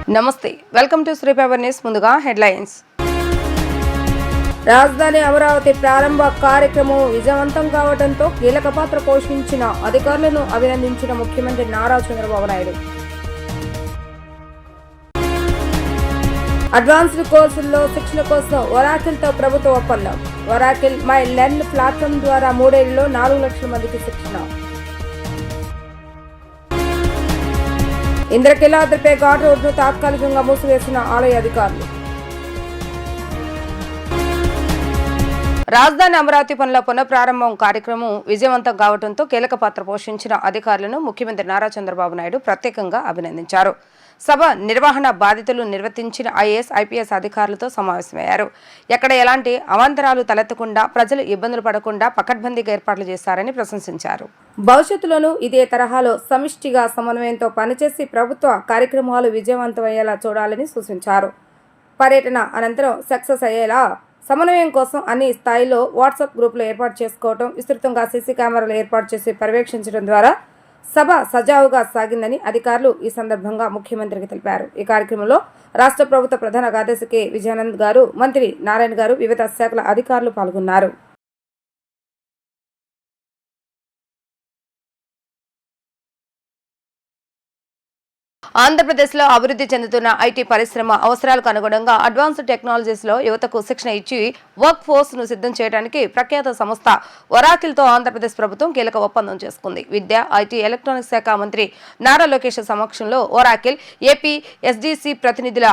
నమస్తే, welcome to Shri paper news. ముందుగా headlines. రాజధాని అమరావతి ప్రారంభ కార్యక్రమం విజయవంతం కావడంతో కీలక పాత్ర పోషించిన అధికారులను అభినందించిన ముఖ్యమంత్రి నారా చంద్రబాబు నాయుడు. అడ్వాన్స్డ్ కోర్సుల్లో శిక్షణ కోసం ఒరాకిల్తో ప్రభుత్వ ఒప్పందం. ఒరాకిల్ మై లెర్న్ ప్లాట్ఫామ్ ద్వారా 3 ఏళ్లలో 4 లక్షల మందికి శిక్షణ. ఇంద్రకీలాద్రిపై ఘాట్ రోడ్ను తాత్కాలికంగా మూసివేసిన ఆలయ అధికారులు. రాజధాని అమరావతి పనుల పునఃప్రారంభం కార్యక్రమం విజయవంతం కావడంతో కీలక పాత్ర పోషించిన అధికారులను ముఖ్యమంత్రి నారా చంద్రబాబు నాయుడు ప్రత్యేకంగా అభినందించారు. సభ నిర్వహణ బాధ్యతలు నిర్వర్తించిన ఐఏఎస్, ఐపీఎస్ అధికారులతో సమావేశమయ్యారు. ఎక్కడ ఎలాంటి అవాంతరాలు తలెత్తకుండా, ప్రజలు ఇబ్బందులు పడకుండా పకడ్బందీగా ఏర్పాట్లు చేశారని ప్రశంసించారు. భవిష్యత్తులోనూ ఇదే తరహాలో సమిష్టిగా సమన్వయంతో పనిచేసి ప్రభుత్వ కార్యక్రమాలు విజయవంతమయ్యేలా చూడాలని సూచించారు. పర్యటన అనంతరం సక్సెస్ అయ్యేలా సమన్వయం కోసం అన్ని స్థాయిలో వాట్సాప్ గ్రూపులు ఏర్పాటు చేసుకోవడం, విస్తృతంగా సీసీ కెమెరాలు ఏర్పాటు చేసి పర్యవేక్షించడం ద్వారా సభ సజావుగా సాగిందని అధికారులు ఈ సందర్భంగా ముఖ్యమంత్రికి తెలిపారు. ఈ కార్యక్రమంలో రాష్ట్ర ప్రభుత్వ ప్రధాన కార్యదర్శి కె విజయానంద్ గారు, మంత్రి నారాయణ గారు, వివిధ శాఖల అధికారులు పాల్గొన్నారు. ఆంధ్రప్రదేశ్లో అభివృద్ధి చెందుతున్న ఐటీ పరిశ్రమ అవసరాలకు అనుగుణంగా అడ్వాన్స్డ్ టెక్నాలజీస్లో యువతకు శిక్షణ ఇచ్చి వర్క్ ఫోర్స్ను సిద్ధం చేయడానికి ప్రఖ్యాత సంస్థ ఒరాకిల్తో ఆంధ్రప్రదేశ్ ప్రభుత్వం కీలక ఒప్పందం చేసుకుంది. విద్య, ఐటీ, ఎలక్ట్రానిక్స్ శాఖ మంత్రి నారా లోకేష్ సమక్షంలో ఒరాకిల్, ఏపీ, ఎస్డీసీ ప్రతినిధుల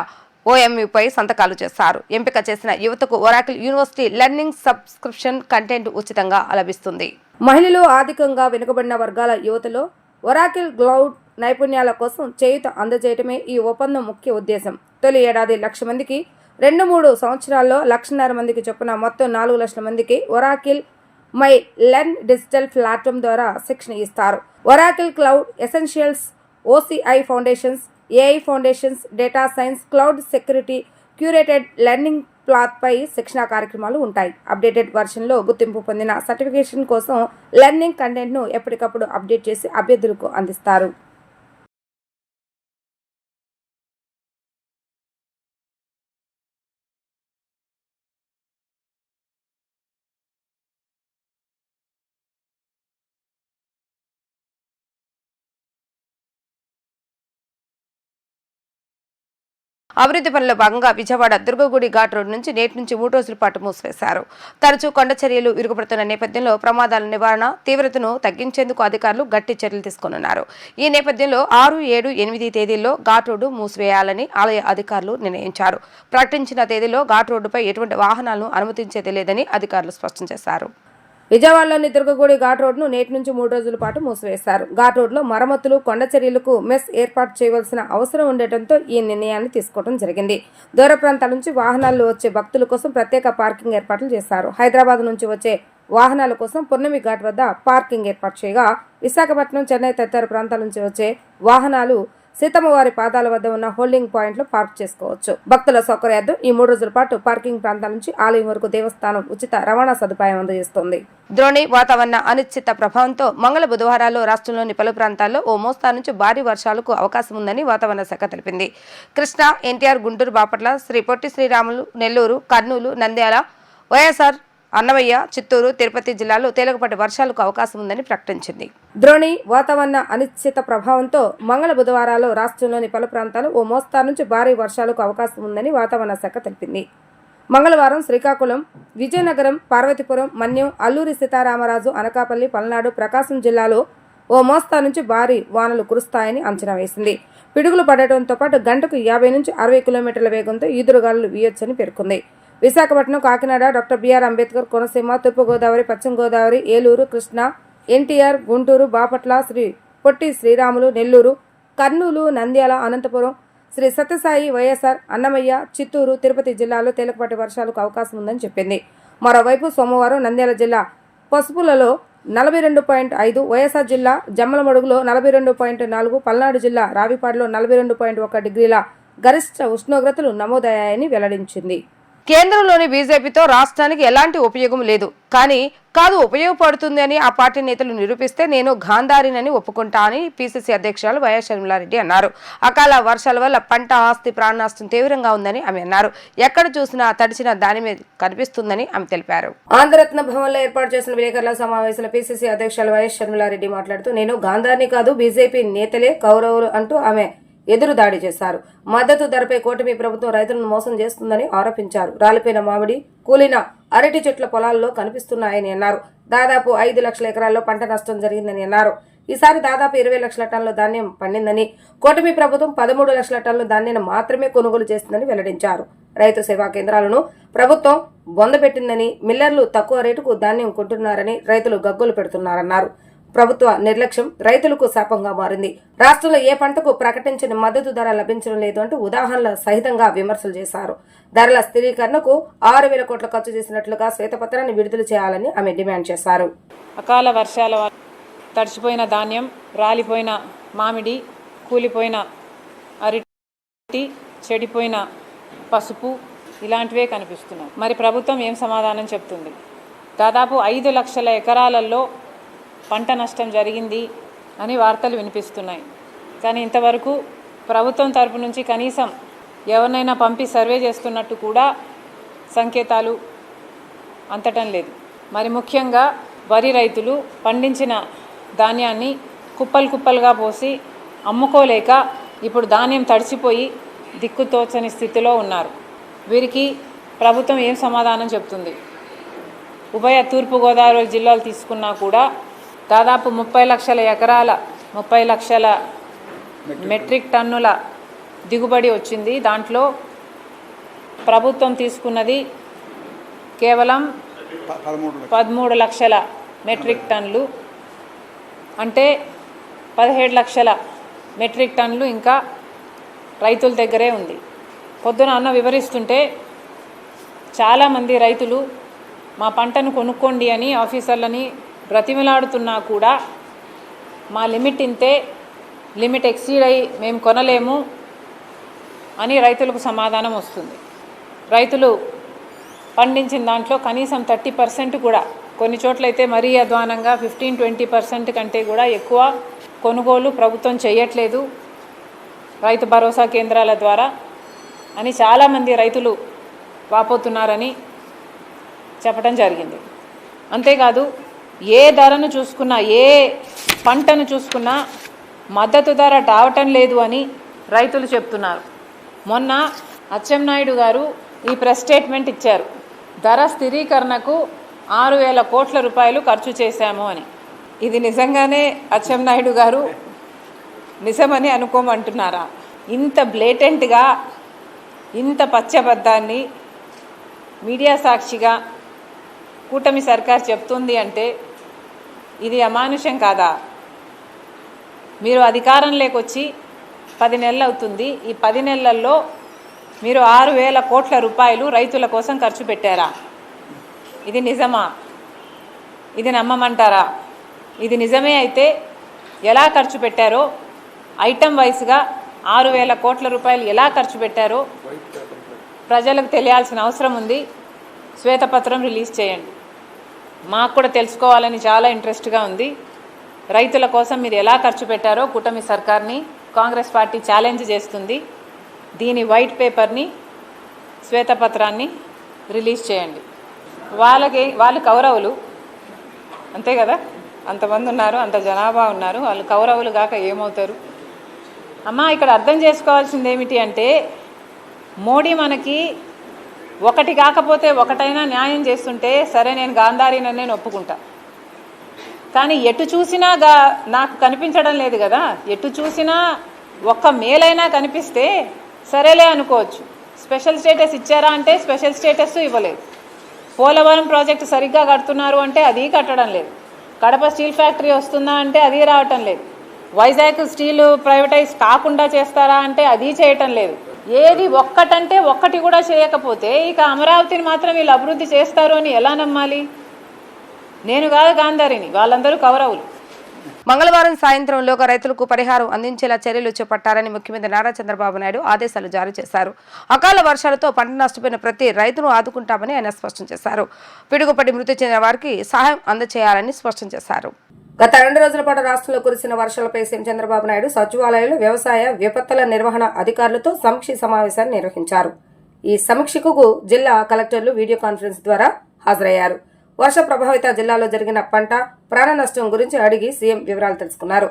ఓఎంయూపై సంతకాలు చేశారు. ఎంపిక చేసిన యువతకు Oracle university learning subscription content ఉచితంగా లభిస్తుంది. మహిళలు, ఆర్థికంగా వెనుకబడిన వర్గాల యువతలో ఒరాకిల్ క్లౌడ్ నైపుణ్యాల కోసం చేయూత అందజేయటమే ఈ ఒప్పందం ముఖ్య ఉద్దేశం. తొలి ఏడాది 1,00,000 మందికి, 2-3 సంవత్సరాల్లో 1,50,000 మందికి చొప్పున మొత్తం 4 లక్షల మందికి Oracle my learn digital platform ద్వారా శిక్షణ ఇస్తారు. Oracle cloud essentials, OCI foundations, AI foundations, data science, cloud security, curated learning ప్లాట్ పై శిక్షణా కార్యక్రమాలు ఉంటాయి. అప్డేటెడ్ వర్షన్లో గుర్తింపు పొందిన సర్టిఫికేషన్ కోసం లెర్నింగ్ కంటెంట్ను ఎప్పటికప్పుడు అప్డేట్ చేసి అభ్యర్థులకు అందిస్తారు. అభివృద్ధి పనుల్లో భాగంగా విజయవాడ దుర్గగుడి ఘాట్ రోడ్ నుంచి నేటి నుంచి 3 రోజుల పాటు మూసివేశారు. తరచూ కొండ చర్యలు విరుగుపడుతున్న నేపథ్యంలో ప్రమాదాల నివారణ తీవ్రతను తగ్గించేందుకు అధికారులు గట్టి చర్యలు తీసుకున్నారు. ఈ నేపథ్యంలో 6, 7, 8 తేదీల్లో ఘాట్ రోడ్డు మూసివేయాలని ఆలయ అధికారులు నిర్ణయించారు. ప్రకటించిన తేదీలో ఘాట్ రోడ్డుపై ఎటువంటి వాహనాలను అనుమతించేది లేదని అధికారులు స్పష్టం చేశారు. విజయవాడలోని దుర్గగుడి ఘాట్ రోడ్ను నేటి నుంచి 3 రోజుల పాటు మూసివేశారు. ఘాట్ రోడ్లో మరమ్మతులు, కొండ చర్యలకు మెస్ ఏర్పాటు చేయవలసిన అవసరం ఉండటంతో ఈ నిర్ణయాన్ని తీసుకోవడం జరిగింది. దూర ప్రాంతాల నుంచి వాహనాల్లో వచ్చే భక్తుల కోసం ప్రత్యేక పార్కింగ్ ఏర్పాట్లు చేశారు. హైదరాబాద్ నుంచి వచ్చే వాహనాల కోసం పున్నమి ఘాట్ వద్ద పార్కింగ్ ఏర్పాటు చేయగా, విశాఖపట్నం, చెన్నై తదితర ప్రాంతాల నుంచి వచ్చే వాహనాలు సీతమ్మవారి పాదాల వద్ద ఉన్న హోల్డింగ్ పాయింట్లు పార్క్ చేసుకోవచ్చు. భక్తుల సౌకర్యార్థం ఈ 3 రోజుల పాటు పార్కింగ్ ప్రాంతాల నుంచి ఆలయం వరకు దేవస్థానం ఉచిత రవాణా సదుపాయం అందజేస్తోంది. ద్రోణి వాతావరణ అనిశ్చిత ప్రభావంతో మంగళ బుధవారాల్లో రాష్ట్రంలోని పలు ప్రాంతాల్లో ఓ మోస్తరు నుంచి భారీ వర్షాలకు అవకాశం ఉందని వాతావరణ శాఖ తెలిపింది. కృష్ణా, ఎన్టీఆర్, గుంటూరు, బాపట్ల, శ్రీ పొట్టి శ్రీరాములు, నెల్లూరు, కర్నూలు, నంద్యాల, వైఎస్ఆర్, అన్నమయ్య, చిత్తూరు, తిరుపతి జిల్లాల్లో తేలికపాటి వర్షాలకు అవకాశం ఉందని ప్రకటించింది. ద్రోణి వాతావరణ అనిశ్చిత ప్రభావంతో మంగళ బుధవారాల్లో రాష్ట్రంలోని పలు ప్రాంతాలు ఓ మోస్తరు నుంచి భారీ వర్షాలకు అవకాశం ఉందని వాతావరణ శాఖ తెలిపింది. మంగళవారం శ్రీకాకుళం, విజయనగరం, పార్వతీపురం, మన్యం, అల్లూరి సీతారామరాజు, అనకాపల్లి, పల్నాడు, ప్రకాశం జిల్లాలో ఓ మోస్తరు నుంచి భారీ వానలు కురుస్తాయని అంచనా వేసింది. పిడుగులు పడటంతో పాటు గంటకు 50 నుంచి 60 కిలోమీటర్ల వేగంతో ఈదురుగాలులు వీయొచ్చని పేర్కొంది. విశాఖపట్నం, కాకినాడ, డాక్టర్ బిఆర్ అంబేద్కర్ కోనసీమ, తూర్పుగోదావరి, పశ్చిమ గోదావరి, ఏలూరు, కృష్ణా, ఎన్టీఆర్, గుంటూరు, బాపట్ల, శ్రీ పొట్టి శ్రీరాములు, నెల్లూరు, కర్నూలు, నంద్యాల, అనంతపురం, శ్రీ సత్యసాయి, వైఎస్ఆర్, అన్నమయ్య, చిత్తూరు, తిరుపతి జిల్లాలో తేలికపాటి వర్షాలకు అవకాశం ఉందని చెప్పింది. మరోవైపు సోమవారం నంద్యాల జిల్లా పసుపులలో 42.5, వైఎస్ఆర్ జిల్లా జమ్మలమడుగులో 42.4, పల్నాడు జిల్లా రావిపాడులో 42.1 డిగ్రీల గరిష్ట ఉష్ణోగ్రతలు నమోదయ్యాయని వెల్లడించింది. కేంద్రంలోని బీజేపీతో రాష్ట్రానికి ఎలాంటి ఉపయోగం లేదు, కానీ ఉపయోగపడుతుంది అని ఆ పార్టీ నేతలు నిరూపిస్తే నేను గాంధారినని ఒప్పుకుంటా అని పిసిసి అధ్యక్షురాలు వైఎస్ షర్మిలారెడ్డి అన్నారు. అకాల వర్షాల వల్ల పంట, ఆస్తి, ప్రాణ నష్టం తీవ్రంగా ఉందని ఆమె అన్నారు. ఎక్కడ చూసినా తడిచిన దాని కనిపిస్తుందని ఆమె తెలిపారు. ఆంధ్రరత్న భవన్లో ఏర్పాటు చేసిన విలేకరుల సమావేశంలో పిసిసి అధ్యక్షురాలు వైఎస్ షర్మిలారెడ్డి మాట్లాడుతూ నేను గాంధారిని కాదు, బీజేపీ నేతలే కౌరవులు అంటూ ఆమె ఎదురు దాడి చేశారు. మద్దతు ధరపై కూటమి ప్రభుత్వం రైతులను మోసం చేస్తుందని ఆరోపించారు. రాలిపోయిన మామిడి, కూలిన అరటి చెట్ల పొలాల్లో కనిపిస్తున్నాయని అన్నారు. దాదాపు 5 లక్షల ఎకరాల్లో పంట నష్టం జరిగిందని అన్నారు. ఈసారి దాదాపు 20 లక్షల టన్నుల ధాన్యం పండిందని, కూటమి ప్రభుత్వం 13 లక్షల టన్నుల ధాన్యాన్ని మాత్రమే కొనుగోలు చేస్తుందని వెల్లడించారు. రైతు సేవా కేంద్రాలను ప్రభుత్వం బొందబెట్టిందని, మిల్లర్లు తక్కువ రేటుకు ధాన్యం కొంటున్నారని రైతులు గగ్గోలు పెడుతున్నారన్నారు. ప్రభుత్వ నిర్లక్ష్యం రైతులకు శాపంగా మారింది. రాష్ట్రంలో ఏ పంటకు ప్రకటించిన మద్దతు ధర లభించడం లేదు అంటూ ఉదాహరణల సహితంగా విమర్శలు చేశారు. ధరల స్థిరీకరణకు 6,000 కోట్లు ఖర్చు చేసినట్లుగా శ్వేతపత్రాన్ని విడుదల చేయాలని ఆమె డిమాండ్ చేశారు. అకాల వర్షాల వల్ల తడిచిపోయిన ధాన్యం, రాలిపోయిన మామిడి, కూలిపోయిన అరటి, చెడిపోయిన పసుపు ఇలాంటివే కనిపిస్తున్నాయి. మరి ప్రభుత్వం ఏం సమాధానం చెప్తుంది? దాదాపు 5 లక్షల ఎకరాలలో పంట నష్టం జరిగింది అని వార్తలు వినిపిస్తున్నాయి. కానీ ఇంతవరకు ప్రభుత్వం తరపు నుంచి కనీసం ఎవరినైనా పంపి సర్వే చేస్తున్నట్టు కూడా సంకేతాలు అందటం లేదు. మరి ముఖ్యంగా వరి రైతులు పండించిన ధాన్యాన్ని కుప్పలు కుప్పలుగా పోసి అమ్ముకోలేక ఇప్పుడు ధాన్యం తడిసిపోయి దిక్కుతోచని స్థితిలో ఉన్నారు. వీరికి ప్రభుత్వం ఏం సమాధానం చెప్తుంది? ఉభయ తూర్పుగోదావరి జిల్లాలు తీసుకున్నా కూడా దాదాపు 30 లక్షల ఎకరాల 30 లక్షల మెట్రిక్ టన్నుల దిగుబడి వచ్చింది. దాంట్లో ప్రభుత్వం తీసుకున్నది కేవలం 13 లక్షల మెట్రిక్ టన్నులు, అంటే 17 లక్షల మెట్రిక్ టన్నులు ఇంకా రైతుల దగ్గరే ఉంది. పొద్దున అన్న వివరిస్తుంటే చాలామంది రైతులు మా పంటను కొనుక్కోండి అని ఆఫీసర్లని బ్రతిమలాడుతున్నా కూడా మా లిమిట్ ఇంతే, లిమిట్ ఎక్సీడ్ అయ్యి మేము కొనలేము అని రైతులకు సమాధానం వస్తుంది. రైతులు పండించిన దాంట్లో కనీసం 30% కూడా, కొన్ని చోట్లయితే మరీ అధ్వానంగా 15-20% కంటే కూడా ఎక్కువ కొనుగోలు ప్రభుత్వం చేయట్లేదు రైతు భరోసా కేంద్రాల ద్వారా అని చాలామంది రైతులు వాపోతున్నారని చెప్పడం జరిగింది. అంతేకాదు ఏ ధరను చూసుకున్నా, ఏ పంటను చూసుకున్నా మద్దతు ధర రావటం లేదు అని రైతులు చెప్తున్నారు. మొన్న అచ్చెన్నాయుడు గారు ఈ ప్రెస్ స్టేట్మెంట్ ఇచ్చారు. ధర స్థిరీకరణకు 6,000 కోట్ల రూపాయలు ఖర్చు చేశాము అని. ఇది నిజంగానే అచ్చెన్నాయుడు గారు నిజమని అనుకోమంటున్నారా? ఇంత బ్లేటెంట్గా, ఇంత పచ్చబద్దాన్ని మీడియా సాక్షిగా కూటమి సర్కార్ చెప్తుంది అంటే ఇది అమానుషం కాదా? మీరు అధికారంలోకి వచ్చి 10 నెలలు అవుతుంది. ఈ 10 నెలల్లో మీరు 6,000 కోట్ల రూపాయలు రైతుల కోసం ఖర్చు పెట్టారా? ఇది నిజమా? ఇది నమ్మమంటారా? ఇది నిజమే అయితే ఎలా ఖర్చు పెట్టారో, ఐటమ్ వైస్గా 6,000 కోట్ల రూపాయలు ఎలా ఖర్చు పెట్టారో ప్రజలకు తెలియాల్సిన అవసరం ఉంది. శ్వేతపత్రం రిలీజ్ చేయండి. మాకు కూడా తెలుసుకోవాలని చాలా ఇంట్రెస్ట్గా ఉంది. రైతుల కోసం మీరు ఎలా ఖర్చు పెట్టారో కూటమి సర్కార్ని కాంగ్రెస్ పార్టీ ఛాలెంజ్ చేస్తుంది. దీని వైట్ పేపర్ని, శ్వేతపత్రాన్ని రిలీజ్ చేయండి. వాళ్ళు కౌరవులు అంతే కదా, అంతమంది ఉన్నారు, అంత జనాభా ఉన్నారు, వాళ్ళు కౌరవులు కాక ఏమవుతారు? అమ్మా, ఇక్కడ అర్థం చేసుకోవాల్సింది ఏమిటి అంటే, మోడీ మనకి ఒకటి కాకపోతే ఒకటైనా న్యాయం చేస్తుంటే సరే నేను గాంధారినని నేను ఒప్పుకుంటా. కానీ ఎటు చూసినా నాకు కనిపించడం లేదు కదా. ఎటు చూసినా ఒక్క మేలైనా కనిపిస్తే సరేలే అనుకోవచ్చు. స్పెషల్ స్టేటస్ ఇచ్చారా అంటే స్పెషల్ స్టేటస్ ఇవ్వలేదు. పోలవరం ప్రాజెక్టు సరిగ్గా కడుతున్నారు అంటే అది కట్టడం లేదు. కడప స్టీల్ ఫ్యాక్టరీ వస్తుందా అంటే అది రావటం లేదు. వైజాగ్ స్టీల్ ప్రైవేటైజ్ కాకుండా చేస్తారా అంటే అది చేయటం లేదు. ఏది ఒక్కటంటే ఒక్కటి కూడా చేయకపోతే ఇక అమరావతిని మాత్రం వీళ్ళు అభివృద్ధి చేస్తారు అని ఎలా నమ్మాలి? నేను కాదు గాంధారిని, వాళ్ళందరూ కౌరవులు. మంగళవారం సాయంత్రంలోగా రైతులకు పరిహారం అందించేలా చర్యలు చేపట్టాలని ముఖ్యమంత్రి నారా చంద్రబాబు నాయుడు ఆదేశాలు జారీ చేశారు. అకాల వర్షాలతో పంట నష్టపోయిన ప్రతి రైతును ఆదుకుంటామని ఆయన స్పష్టం చేశారు. పిడుగుపడి మృతి చెందిన వారికి సహాయం అందజేయాలని స్పష్టం చేశారు. గత 2 రోజుల పాటు రాష్ట్రంలో కురిసిన వర్షాలపై సీఎం చంద్రబాబు నాయుడు సచివాలయంలో వ్యవసాయ విపత్తుల నిర్వహణ అధికారులతో సమీక్ష సమావేశాన్ని నిర్వహించారు. ఈ సమీక్షకు జిల్లా కలెక్టర్లు వీడియో కాన్ఫరెన్స్ ద్వారా హాజరయ్యారు. వర్ష ప్రభావిత జిల్లాలో జరిగిన పంట ప్రాణ నష్టం గురించి అడిగి సీఎం వివరాలు తెలుసుకున్నారు.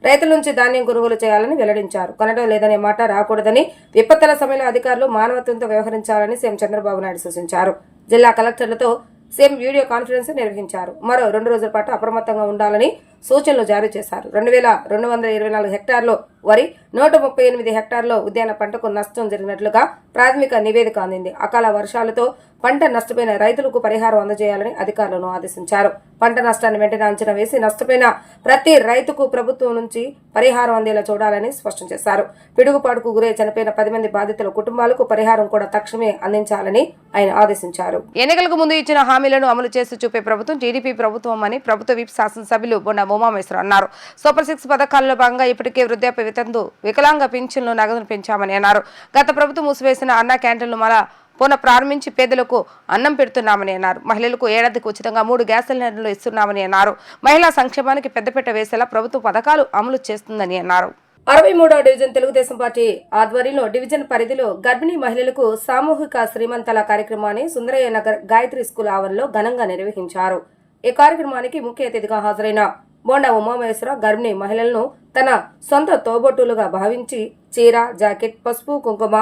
రైతుల నుంచి ధాన్యం కొనుగోలు చేయాలని వెల్లడించారు. కొనడం లేదనే మాట రాకూడదని, విపత్తుల సమయంలో అధికారులు మానవత్వంతో వ్యవహరించాలని సీఎం చంద్రబాబు నాయుడు సూచించారు. జిల్లా కలెక్టర్లతో సీఎం వీడియో కాన్ఫరెన్స్ నిర్వహించారు. మరో 2 రోజుల పాటు అప్రమత్తంగా ఉండాలని సూచనలు జారీ చేశారు. 2224 హెక్టార్లో వరి, 138 హెక్టార్లో ఉద్యాన పంటకు నష్టం జరిగినట్లుగా ప్రాథమిక నివేదిక అందింది. అకాల వర్షాలతో పంట నష్టపోయిన రైతులకు పరిహారం అందజేయాలని అధికారులను ఆదేశించారు. పంట నష్టాన్ని వెంటనే అంచనా వేసి నష్టపోయిన ప్రతి రైతుకు ప్రభుత్వం నుంచి పరిహారం అందేలా చూడాలని స్పష్టం చేశారు. పిడుగుపాటుకు గురై చనిపోయిన 10 మంది బాధితుల కుటుంబాలకు పరిహారం కూడా తక్షణమే అందించాలని ఆయన ఆదేశించారు. ఎన్నికలకు ముందు ఇచ్చిన హామీలను అమలు చేసి చూపే ప్రభుత్వం టీడీపీ ప్రభుత్వం అని ప్రభుత్వ విప్ శాసనసభ్యులు బొండా ఉమామేశ్వరరావు అన్నారు. సూపర్ 6 పథకాల్లో భాగంగా ఇప్పటికే వృద్ధాప్య వితంతు, వికలాంగ పింఛన్లు నగదును పెంచామని అన్నారు. గత ప్రభుత్వం మూసివేసిన అన్న క్యాంటీన్లు మళ్ళా పునః ప్రారంభించి పేదలకు అన్నం పెడుతున్నామని అన్నారు. మహిళలకు ఏడాదికి ఉచితంగా 3 గ్యాస్ సిలిండర్లు ఇస్తున్నామని అన్నారు. మహిళా సంక్షేమానికి పెద్దపీట వేసేలా ప్రభుత్వ పథకాలు అమలు చేస్తుందని అన్నారు. 63వ డివిజన్ తెలుగుదేశం పార్టీ ఆధ్వర్యంలో డివిజన్ పరిధిలో గర్భిణీ మహిళలకు సామూహిక శ్రీమంతాల కార్యక్రమాన్ని సుందరయ్య నగర్ గాయత్రి స్కూల్ ఆవరణలో ఘనంగా నిర్వహించారు. ఈ కార్యక్రమానికి ముఖ్య అతిథిగా హాజరైన బొండా ఉమామేశ్వరరావు గర్భిణీ మహిళలను తన సొంత తోబొట్టులుగా భావించి చీర, జాకెట్, పసుపు, కుంకుమ,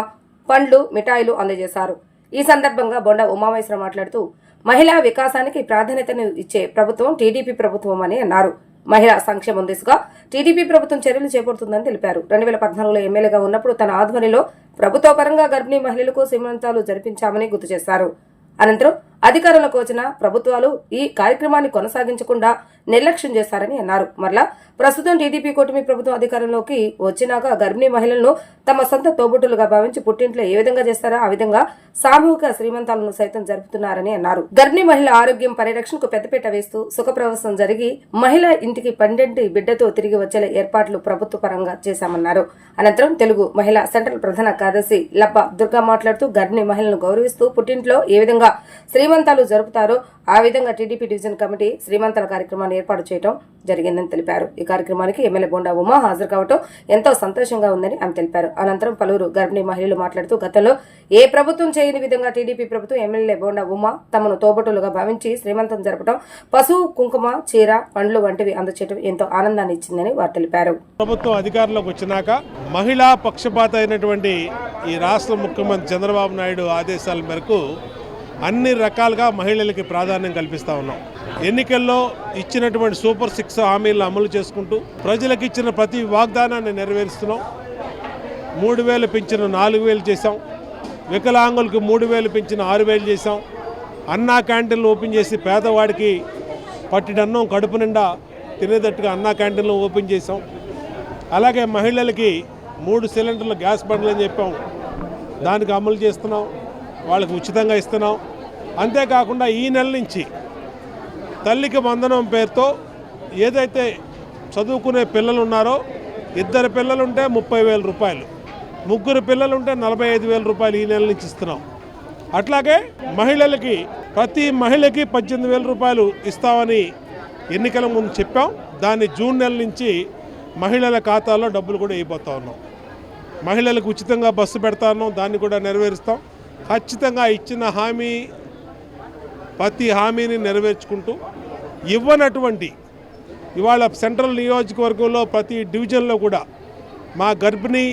పండ్లు, మిఠాయిలు అందజేశారు. ఈ సందర్భంగా బొండా ఉమామేశ్వరరావు మాట్లాడుతూ మహిళా వికాసానికి ప్రాధాన్యతను ఇచ్చే ప్రభుత్వం టీడీపీ ప్రభుత్వం అని అన్నారు. మహిళా సంక్షేమం దిశగా టీడీపీ ప్రభుత్వం చర్యలు చేపడుతుందని తెలిపారు. 2014లో ఎమ్మెల్యేగా ఉన్నప్పుడు తన ఆధ్వర్యంలో ప్రభుత్వ పరంగా గర్భిణీ మహిళలకు శ్రీమంతాలు జరిపించామని గుర్తు చేశారు. అనంతరం అధికారంలోకి వచ్చిన ప్రభుత్వాలు ఈ కార్యక్రమాన్ని కొనసాగించకుండా నిర్లక్ష్యం చేశారని అన్నారు. మరలా ప్రస్తుతం టీడీపీ కూటమి ప్రభుత్వం అధికారంలోకి వచ్చినాక గర్భిణీ మహిళలను తమ సొంత తోబుట్టులుగా భావించి పుట్టింట్లో ఏ విధంగా చేస్తారో ఆ విధంగా సామూహిక శ్రీమంతాలను సైతం జరుపుతున్నారని అన్నారు. గర్భిణీ మహిళ ఆరోగ్యం పరిరక్షణకు పెద్దపీట వేస్తూ సుఖప్రవేశం జరిగి మహిళ ఇంటికి 12 బిడ్డతో తిరిగి వచ్చేలా ఏర్పాట్లు ప్రభుత్వ పరంగా చేశామన్నారు. అనంతరం తెలుగు మహిళా సెంట్రల్ ప్రధాన కార్యదర్శి లబ్బ దుర్గా మాట్లాడుతూ గర్భిణీ మహిళలను గౌరవిస్తూ పుట్టింట్లో ఏ విధంగా శ్రీమంతాలు జరుపుతారో ఆ విధంగా టీడీపీ డివిజన్ కమిటీ శ్రీమంతాల కార్యక్రమాన్ని ఏర్పాటు చేయడం జరిగిందని తెలిపారు. ఈ కార్యక్రమానికి ఎమ్మెల్యే బొండా ఉమా హాజరు కావడం ఎంతో సంతోషంగా ఉందని ఆమె తెలిపారు. అనంతరం పలువురు గర్భిణీ మహిళలు మాట్లాడుతూ గతంలో ఏ ప్రభుత్వం చేయని విధంగా టీడీపీ ప్రభుత్వం ఎమ్మెల్యే బొండా ఉమా తమను తోబుట్టులుగా భావించి శ్రీమంతం జరపడం, పసుపు, కుంకుమ, చీర, పండ్లు వంటివి అందచేయడం ఎంతో ఆనందాన్ని ఇచ్చిందని వారు తెలిపారు. ప్రభుత్వం అధికారంలోకి వచ్చినాక మహిళా పక్షపాత అయినటువంటి ఈ రాష్ట్ర ముఖ్యమంత్రి చంద్రబాబు నాయుడు ఆదేశాల మేరకు అన్ని రకాలుగా మహిళలకి ప్రాధాన్యం కల్పిస్తూ ఉన్నాం. ఎన్నికల్లో ఇచ్చినటువంటి సూపర్ 6 హామీలను అమలు చేసుకుంటూ ప్రజలకు ఇచ్చిన ప్రతి వాగ్దానాన్ని నెరవేరుస్తున్నాం. 3,000 పెంచిన 4,000 చేశాం. వికలాంగులకు 3,000 పెంచిన 6,000 చేశాం. అన్నా క్యాంటీన్లు ఓపెన్ చేసి పేదవాడికి పట్టిడన్నం కడుపు నిండా తినేటట్టుగా అన్నా క్యాంటీన్లు ఓపెన్ చేశాం. అలాగే మహిళలకి 3 సిలిండర్ల గ్యాస్ బండ్లు అని చెప్పాం, దానికి అమలు చేస్తున్నాం, వాళ్ళకి ఉచితంగా ఇస్తున్నాం. అంతేకాకుండా ఈ నెల నుంచి తల్లికి వందనం పేరుతో ఏదైతే చదువుకునే పిల్లలు ఉన్నారో 2 పిల్లలుంటే 30,000 రూపాయలు, 3 పిల్లలుంటే 45,000 రూపాయలు ఈ నెల నుంచి ఇస్తున్నాం. అట్లాగే మహిళలకి ప్రతి మహిళకి 18,000 రూపాయలు ఇస్తామని ఎన్నికల ముందు చెప్పాం. దాన్ని జూన్ నెల నుంచి మహిళల ఖాతాలో డబ్బులు కూడా వేయబోతా ఉన్నాం. మహిళలకు ఉచితంగా బస్సు పెడతా ఉన్నాం, దాన్ని కూడా నెరవేరుస్తాం. ఖచ్చితంగా ఇచ్చిన హామీ ప్రతి హామీని నెరవేర్చుకుంటూ ఇవ్వనటువంటి ఇవాళ సెంట్రల్ నియోజకవర్గంలో ప్రతి డివిజన్లో కూడా మా గర్భిణీ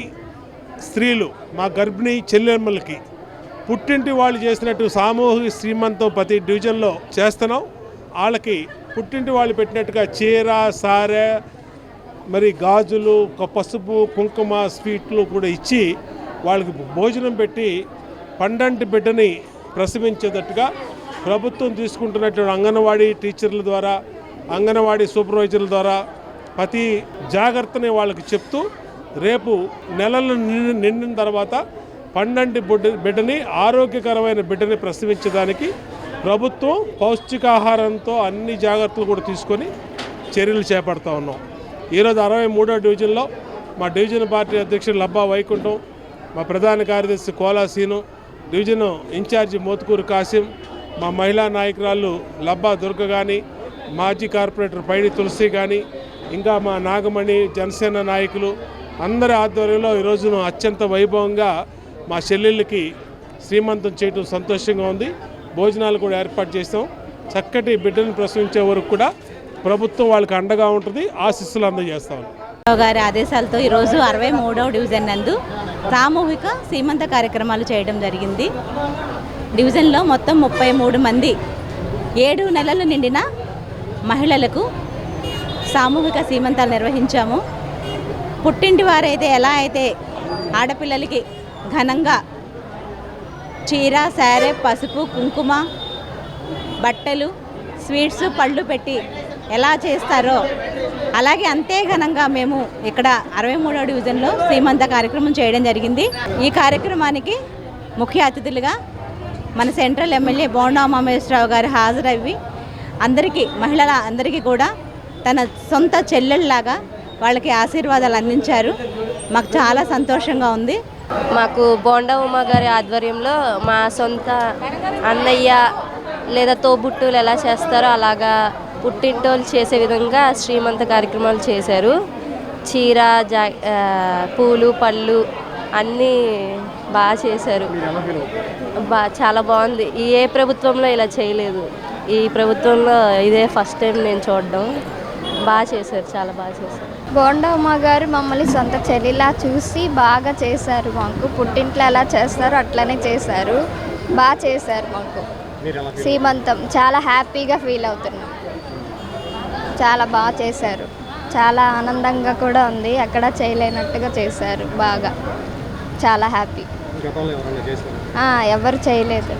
స్త్రీలు, మా గర్భిణీ చెల్లెమ్మలకి పుట్టింటి వాళ్ళు చేసినట్టు సామూహిక శ్రీమంతం ప్రతి డివిజన్లో చేస్తున్నాం. వాళ్ళకి పుట్టింటి వాళ్ళు పెట్టినట్టుగా చీర, సారె, మరి గాజులు, పసుపు, కుంకుమ, స్వీట్లు కూడా ఇచ్చి వాళ్ళకి భోజనం పెట్టి పండంటి బిడ్డని ప్రసవించేటట్టుగా ప్రభుత్వం తీసుకుంటున్నటువంటి అంగన్వాడీ టీచర్ల ద్వారా, అంగన్వాడీ సూపర్వైజర్ల ద్వారా ప్రతి జాగ్రత్తని వాళ్ళకి చెప్తూ రేపు నెలలు నిండిన తర్వాత పండంటి బిడ్డని, ఆరోగ్యకరమైన బిడ్డని ప్రసవించడానికి ప్రభుత్వం పౌష్టికాహారంతో అన్ని జాగ్రత్తలు కూడా తీసుకొని చర్యలు చేపడతా ఉన్నాం. ఈరోజు 63వ డివిజన్లో మా డివిజన్ పార్టీ అధ్యక్షుడు లబ్బా వైకుంఠం, మా ప్రధాన కార్యదర్శి కోలా సీను, డివిజన్ ఇన్ఛార్జి మోతుకూరు కాసిం, మా మహిళా నాయకురాళ్ళు లబ్బా దుర్గ కానీ, మాజీ కార్పొరేటర్ పైడి తులసి కానీ, ఇంకా మా నాగమణి జనసేన నాయకులు అందరి ఆధ్వర్యంలో ఈరోజును అత్యంత వైభవంగా మా చెల్లెళ్ళకి శ్రీమంతం చేయడం సంతోషంగా ఉంది. భోజనాలు కూడా ఏర్పాటు చేస్తాం. చక్కటి బిడ్డను ప్రసవించే వరకు కూడా ప్రభుత్వం వాళ్ళకి అండగా ఉంటుంది, ఆశీస్సులు అందజేస్తాం. గారి ఆదేశాలతో ఈరోజు 63వ డివిజన్ నందు సామూహిక సీమంత కార్యక్రమాలు చేయడం జరిగింది. డివిజన్లో మొత్తం 33 మంది 7 నెలలు నిండిన మహిళలకు సామూహిక సీమంతాలు నిర్వహించాము. పుట్టింటి వారైతే ఎలా అయితే ఆడపిల్లలకి ఘనంగా చీర, శారీ, పసుపు, కుంకుమ, బట్టలు, స్వీట్స్, పళ్ళు పెట్టి ఎలా చేస్తారో అలాగే అంతే ఘనంగా మేము ఇక్కడ 63వ డివిజన్లో శ్రీమంత కార్యక్రమం చేయడం జరిగింది. ఈ కార్యక్రమానికి ముఖ్య అతిథులుగా మన సెంట్రల్ ఎమ్మెల్యే బోండా ఉమామహేశ్వరరావు గారు హాజరయ్యి మహిళల అందరికీ కూడా తన సొంత చెల్లెళ్ళలాగా వాళ్ళకి ఆశీర్వాదాలు అందించారు. మాకు చాలా సంతోషంగా ఉంది. మాకు బోండా ఉమా గారి ఆధ్వర్యంలో మా సొంత అన్నయ్య లేదా తోబుట్టులు ఎలా చేస్తారో అలాగా పుట్టింటోళ్ళు చేసే విధంగా శ్రీమంత కార్యక్రమాలు చేశారు. చీర, పూలు, పళ్ళు అన్నీ బాగా చేశారు. చాలా బాగుంది. ఏ ప్రభుత్వంలో ఇలా చేయలేదు. ఈ ప్రభుత్వంలో ఇదే ఫస్ట్ టైం నేను చూడడం. బాగా చేశారు, చాలా బాగా చేశారు. బోండా ఉమా గారు మమ్మల్ని సొంత చెల్లిలా చూసి బాగా చేశారు. మాకు పుట్టింట్లో ఎలా చేస్తారో అట్లనే చేశారు. బాగా చేశారు. మాకు సీమంతం చాలా హ్యాపీగా ఫీల్ అవుతున్నాం. చాలా బాగా చేశారు. చాలా ఆనందంగా కూడా ఉంది. అక్కడ చేయలేనట్టుగా చేశారు. బాగా చాలా హ్యాపీ. ఎవరు చేయలేదు.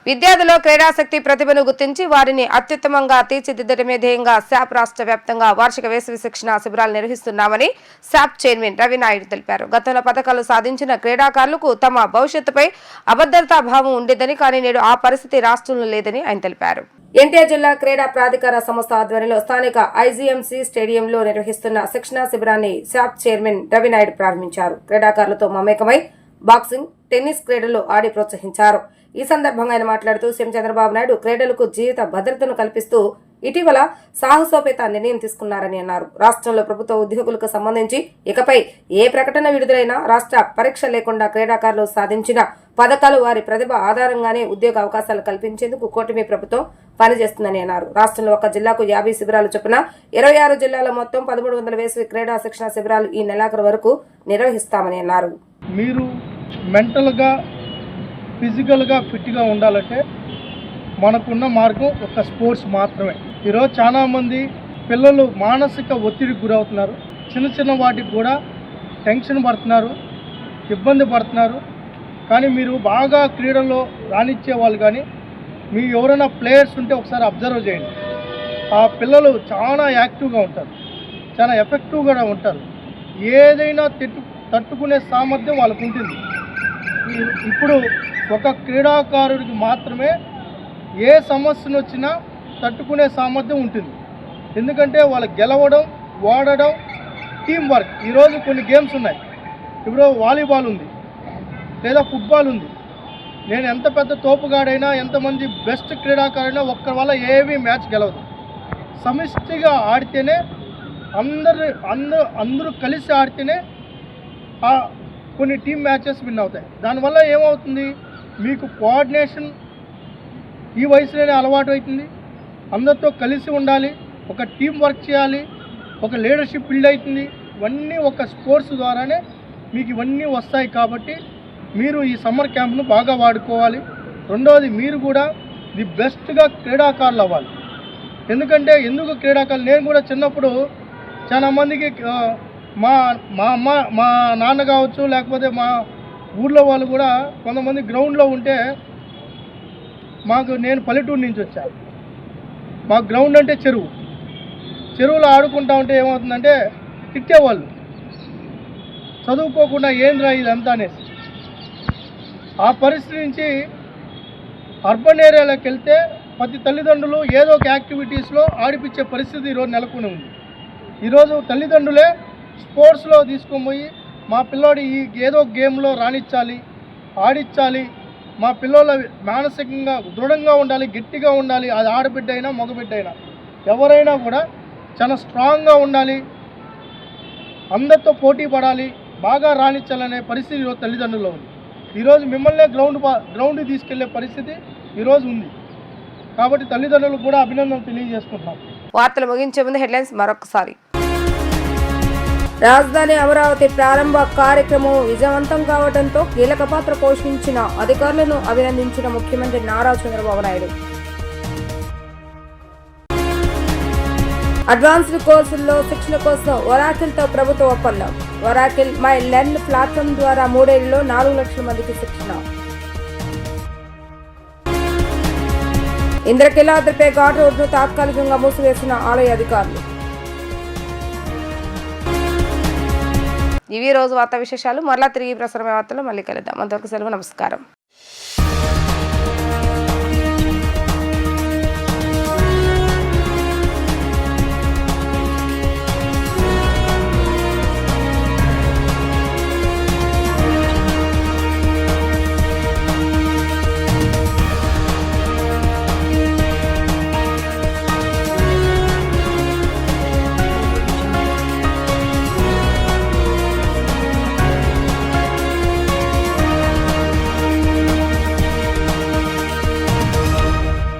విద్యార్థుల్లో క్రీడాశక్తి ప్రతిభను గుర్తించి వారిని అత్యుత్తమంగా తీర్చిదిద్దడమే ధ్యేయంగా శాప్ రాష్ట్ర వ్యాప్తంగా వార్షిక వేసవి శిక్షణ శిబిరాలు నిర్వహిస్తున్నామని శాప్ చైర్మన్ రవినాయుడు తెలిపారు. గతంలో పథకాలు సాధించిన క్రీడాకారులకు తమ భవిష్యత్తుపై అభద్రతా భావం ఉండేదని, కానీ నేడు ఆ పరిస్థితి రాష్ట్రంలో లేదని ఆయన తెలిపారు. ఎన్టీఆర్ జిల్లా క్రీడా ప్రాధికార సంస్థ ఆధ్వర్యంలో స్థానిక ఐజీఎంసీ స్టేడియంలో నిర్వహిస్తున్న శిక్షణా శిబిరాన్ని శాప్ చైర్మన్ రవినాయుడు ప్రారంభించారు. క్రీడాకారులతో మమేకమై బాక్సింగ్, టెన్నిస్ క్రీడల్లో ఆడి ప్రోత్సహించారు. ఈ సందర్భంగా ఆయన మాట్లాడుతూ సీఎం చంద్రబాబు నాయుడు క్రీడలకు జీవిత భద్రతను కల్పిస్తూ ఇటీవల సాహసోపేత నిర్ణయం తీసుకున్నారని అన్నారు. రాష్ట్రంలో ప్రభుత్వ ఉద్యోగులకు సంబంధించి ఇకపై ఏ ప్రకటన విడుదలైనా రాష్ట్ర పరీక్ష లేకుండా క్రీడాకారులు సాధించిన పథకాలు వారి ప్రతిభ ఆధారంగానే ఉద్యోగ అవకాశాలు కల్పించేందుకు కూటమి ప్రభుత్వం పనిచేస్తుందని అన్నారు. రాష్ట్రంలో ఒక జిల్లాకు 50 శిబిరాలు చొప్పున 26 జిల్లాల మొత్తం 1300 వేసవి క్రీడా శిక్షణ శిబిరాలు ఈ నెలాఖరు వరకు నిర్వహిస్తామని అన్నారు. మీరు మెంటల్గా, ఫిజికల్గా ఫిట్గా ఉండాలంటే మనకున్న మార్గం ఒక స్పోర్ట్స్ మాత్రమే. ఈరోజు చాలామంది పిల్లలు మానసిక ఒత్తిడికి గురవుతున్నారు. చిన్న చిన్న వాటికి కూడా టెన్షన్ పడుతున్నారు, ఇబ్బంది పడుతున్నారు. కానీ మీరు బాగా క్రీడల్లో రాణించే వాళ్ళు కానీ మీ ఎవరైనా ప్లేయర్స్ ఉంటే ఒకసారి అబ్జర్వ్ చేయండి. ఆ పిల్లలు చాలా యాక్టివ్గా ఉంటారు, చాలా ఎఫెక్టివ్గా ఉంటారు. ఏదైనా తట్టుకునే సామర్థ్యం వాళ్ళకు ఉంటుంది. ఇప్పుడు ఒక క్రీడాకారుడికి మాత్రమే ఏ సమస్యను వచ్చినా తట్టుకునే సామర్థ్యం ఉంటుంది. ఎందుకంటే వాళ్ళు గెలవడం, ఓడడం, టీం వర్క్. ఈరోజు కొన్ని గేమ్స్ ఉన్నాయి. ఇప్పుడు వాలీబాల్ ఉంది, లేదా ఫుట్బాల్ ఉంది. నేను ఎంత పెద్ద తోపుగాడైనా, ఎంతమంది బెస్ట్ క్రీడాకారుడైనా ఒక్కరి వల్ల ఏమీ మ్యాచ్ గెలవదు. సమిష్టిగా ఆడితేనే అందరూ కలిసి ఆడితేనే కొన్ని టీం మ్యాచెస్ విన్ అవుతాయి. దానివల్ల ఏమవుతుంది, మీకు కోఆర్డినేషన్ ఈ వయసులోనే అలవాటు అవుతుంది. అందరితో కలిసి ఉండాలి, ఒక టీం వర్క్ చేయాలి, ఒక లీడర్షిప్ బిల్డ్ అవుతుంది. ఇవన్నీ ఒక స్పోర్ట్స్ ద్వారానే మీకు ఇవన్నీ వస్తాయి. కాబట్టి మీరు ఈ సమ్మర్ క్యాంప్ను బాగా వాడుకోవాలి. రెండవది, మీరు కూడా ది బెస్ట్గా క్రీడాకారులు అవ్వాలి. ఎందుకు క్రీడాకారులు, నేను కూడా చిన్నప్పుడు చాలా మందికి మా అమ్మ, మా నాన్న కావచ్చు, లేకపోతే మా ఊర్లో వాళ్ళు కూడా కొంతమంది గ్రౌండ్లో ఉంటే, నేను పల్లెటూరు నుంచి వచ్చాను. మా గ్రౌండ్ అంటే చెరువులో ఆడుకుంటా ఉంటే ఏమవుతుందంటే తిట్టేవాళ్ళు, చదువుకోకుండా ఏంద్రా ఇదంతా అనేసి. ఆ పరిస్థితి నుంచి అర్బన్ ఏరియాలోకి వెళ్తే ప్రతి తల్లిదండ్రులు ఏదో ఒక యాక్టివిటీస్లో ఆడిపించే పరిస్థితి ఈరోజు నెలకొని ఉంది. ఈరోజు తల్లిదండ్రులే స్పోర్ట్స్లో తీసుకొని పోయి మా పిల్లోడి ఈ ఏదో గేమ్లో రాణించాలి, ఆడించాలి, మా పిల్లల మానసికంగా దృఢంగా ఉండాలి, గట్టిగా ఉండాలి. అది ఆడబిడ్డ అయినా మగబిడ్డ అయినా ఎవరైనా కూడా చాలా స్ట్రాంగ్గా ఉండాలి, అందరితో పోటీ పడాలి, బాగా రాణించాలనే పరిస్థితి ఈరోజు తల్లిదండ్రుల్లో ఉంది. ఈరోజు మిమ్మల్నే గ్రౌండ్కి తీసుకెళ్లే పరిస్థితి ఈరోజు ఉంది. కాబట్టి తల్లిదండ్రులకు కూడా అభినందనలు తెలియజేసుకుంటున్నాం. వార్తలు ముగించే ముందు హెడ్లైన్స్ మరొకసారి. రాజధాని అమరావతి ప్రారంభ కార్యక్రమం విజయవంతం కావడంతో కీలక పాత్ర పోషించిన అధికారులను అభినందించిన ముఖ్యమంత్రి నారా చంద్రబాబు నాయుడు. అడ్వాన్స్డ్ కోర్సుల్లో శిక్షణ కోసం ఒరాకిల్తో ప్రభుత్వ ఒప్పందం. ఒరాకిల్ మై లెర్న్ ప్లాట్ఫామ్ ద్వారా 3 ఏళ్లలో 4 లక్షల మందికి శిక్షణ. ఇంద్రకీలాద్రిపై ఘాట్ రోడ్ను తాత్కాలికంగా మూసివేసిన ఆలయ అధికారులు. ఇవి రోజు వార్తా విశేషాలు. మరలా తిరిగి ప్రసారమైన వార్తలు మళ్ళీ కలుద్దాం. అంతవరకు సెలవు. నమస్కారం.